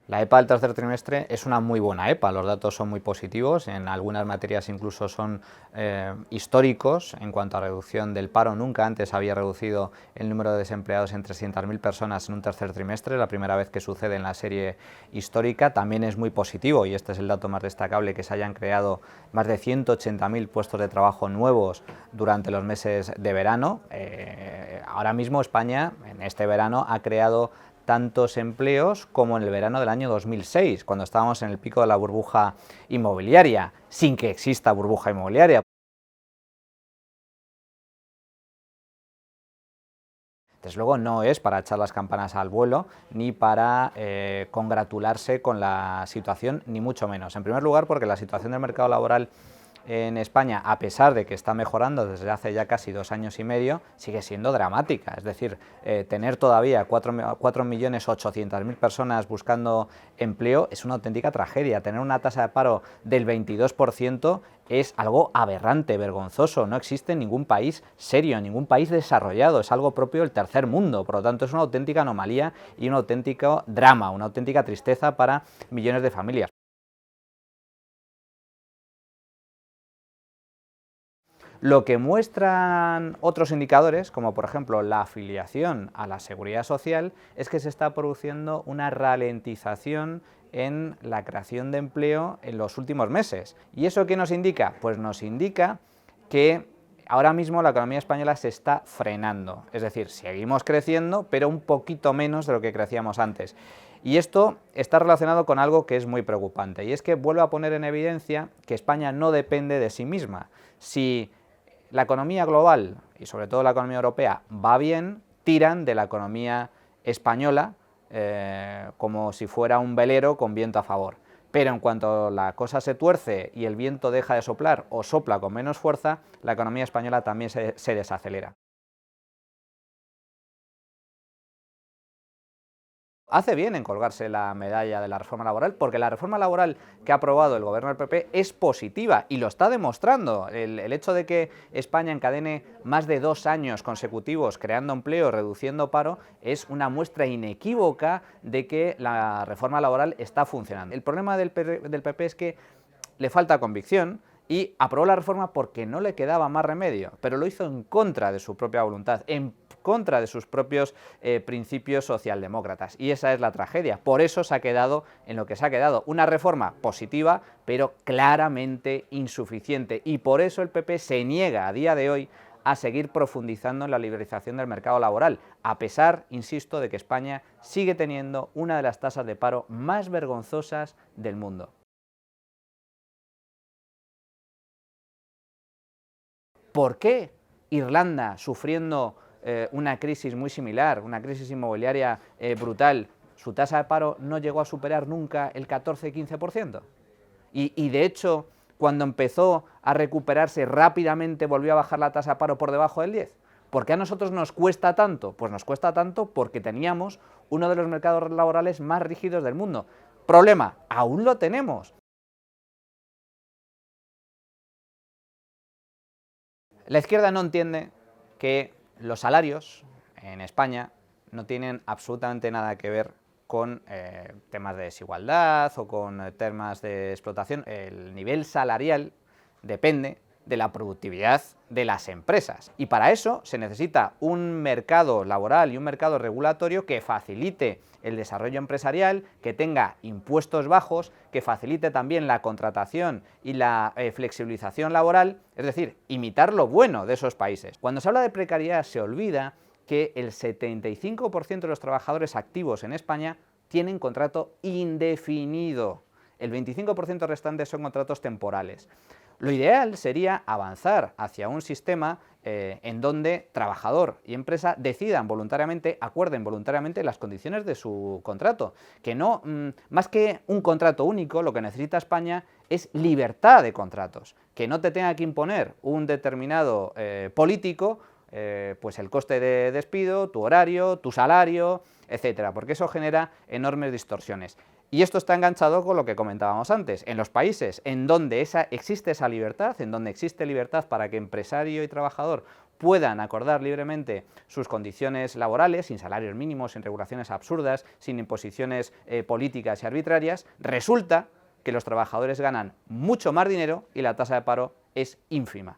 La EPA del tercer trimestre es una muy buena EPA, los datos son muy positivos, en algunas materias incluso son históricos en cuanto a reducción del paro. Nunca antes había reducido el número de desempleados en 300.000 personas en un tercer trimestre, la primera vez que sucede en la serie histórica. También es muy positivo, y este es el dato más destacable, que se hayan creado más de 180.000 puestos de trabajo nuevos durante los meses de verano. Ahora mismo España, en este verano, ha creado tantos empleos como en el verano del año 2006, cuando estábamos en el pico de la burbuja inmobiliaria, sin que exista burbuja inmobiliaria. Desde luego no es para echar las campanas al vuelo ni para congratularse con la situación, ni mucho menos. En primer lugar, porque la situación del mercado laboral en España, a pesar de que está mejorando desde hace ya casi 2 años y medio, sigue siendo dramática. Es decir, tener todavía 4.800.000 personas buscando empleo es una auténtica tragedia. Tener una tasa de paro del 22% es algo aberrante, vergonzoso. No existe en ningún país serio, en ningún país desarrollado. Es algo propio del tercer mundo. Por lo tanto, es una auténtica anomalía y un auténtico drama, una auténtica tristeza para millones de familias. Lo que muestran otros indicadores, como por ejemplo la afiliación a la seguridad social, es que se está produciendo una ralentización en la creación de empleo en los últimos meses. ¿Y eso qué nos indica? Pues nos indica que ahora mismo la economía española se está frenando, es decir, seguimos creciendo, pero un poquito menos de lo que crecíamos antes. Y esto está relacionado con algo que es muy preocupante, y es que vuelve a poner en evidencia que España no depende de sí misma. Si la economía global, y sobre todo la economía europea, va bien, tiran de la economía española como si fuera un velero con viento a favor. Pero en cuanto la cosa se tuerce y el viento deja de soplar o sopla con menos fuerza, la economía española también se desacelera. Hace bien en colgarse la medalla de la reforma laboral, porque la reforma laboral que ha aprobado el gobierno del PP es positiva y lo está demostrando. El hecho de que España encadene más de 2 años consecutivos creando empleo, reduciendo paro, es una muestra inequívoca de que la reforma laboral está funcionando. El problema del PP es que le falta convicción y aprobó la reforma porque no le quedaba más remedio, pero lo hizo en contra de su propia voluntad, en contra de sus propios principios socialdemócratas. Y esa es la tragedia. Por eso se ha quedado en lo que se ha quedado. Una reforma positiva, pero claramente insuficiente. Y por eso el PP se niega a día de hoy a seguir profundizando en la liberalización del mercado laboral, a pesar, insisto, de que España sigue teniendo una de las tasas de paro más vergonzosas del mundo. ¿Por qué Irlanda, sufriendo una crisis muy similar, una crisis inmobiliaria brutal, su tasa de paro no llegó a superar nunca el 14-15%? Y de hecho, cuando empezó a recuperarse rápidamente, volvió a bajar la tasa de paro por debajo del 10%. ¿Por qué a nosotros nos cuesta tanto? Pues nos cuesta tanto porque teníamos uno de los mercados laborales más rígidos del mundo. Problema, aún lo tenemos. La izquierda no entiende que los salarios en España no tienen absolutamente nada que ver con temas de desigualdad o con temas de explotación. El nivel salarial depende de la productividad de las empresas. Y para eso se necesita un mercado laboral y un mercado regulatorio que facilite el desarrollo empresarial, que tenga impuestos bajos, que facilite también la contratación y la flexibilización laboral, es decir, imitar lo bueno de esos países. Cuando se habla de precariedad se olvida que el 75% de los trabajadores activos en España tienen contrato indefinido. El 25% restante son contratos temporales. Lo ideal sería avanzar hacia un sistema en donde trabajador y empresa decidan voluntariamente, acuerden voluntariamente las condiciones de su contrato. Que no, más que un contrato único, lo que necesita España es libertad de contratos. Que no te tenga que imponer un determinado político, pues el coste de despido, tu horario, tu salario, etcétera, porque eso genera enormes distorsiones. Y esto está enganchado con lo que comentábamos antes. En los países en donde existe esa libertad, en donde existe libertad para que empresario y trabajador puedan acordar libremente sus condiciones laborales, sin salarios mínimos, sin regulaciones absurdas, sin imposiciones políticas y arbitrarias, resulta que los trabajadores ganan mucho más dinero y la tasa de paro es ínfima.